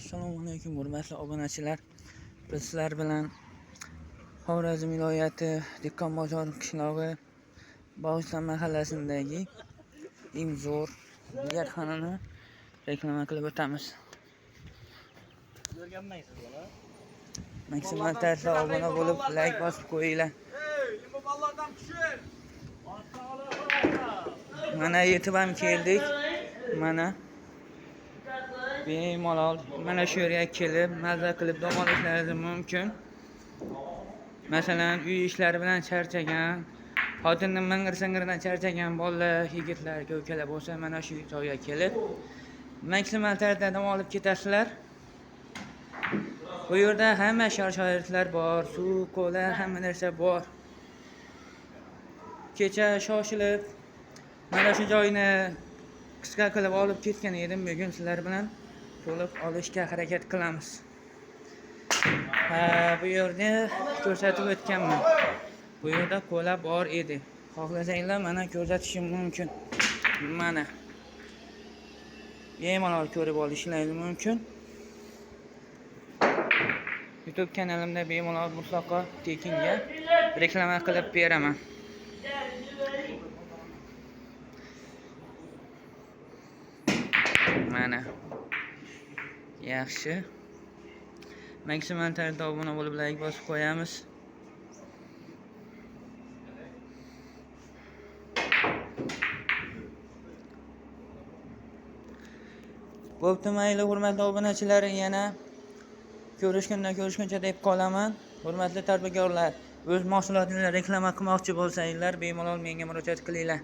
Assalomu alaykum hurmatli obunachilar. Biz sizlar bilan Xorazm viloyati Dehqon bozor qishlog'i Bog'iston mahallasindagi eng zo'r yerxonani reklama qilib o'tamiz. Maksimal tarzda obuna bo'lib, like bosib qo'yinglar. Mana yetib ham keldik. Mana bemalol mana shu yerga kelib mazza qilib dam olishlaringiz mumkin. Masalan, uy ishlari bilan charchagan, xotinning ming'ir-sing'iridan charchagan bolalar, yigitlar, ko'kalar bo'lsa, mana shu joyga kelib maksimal tarzda dam olib ketasizlar. Bu yerda hamma shart-sharoitlar bor, suv, ko'la, hamma narsa bor. Kecha shoshilib mana shu joyni qisqa qilib olib ketgan edim. Bugun sizlar bilan to'liq olishga harakat qilamiz. Bu yerni ko'rsatib o'tganman. Bu yerda ko'la bor edi. Xohlasanglar mana ko'rsatishim mumkin. Mana bemalol ko'rib olishingiz mumkin. YouTube kanalimda bemalol mutlaqo tekinga reklama qilib beraman. Mana yaxshi. Maksimal tarzda obuna bo'lib, like bosib qo'yamiz. Bo'pti, mayli hurmatli obunachilar, yana ko'rishguncha deb qolaman. Hurmatli tadbirkorlar, o'z mahsulotingizni reklama qilmoqchi bo'lsanglar, bemalol menga murojaat qilinglar.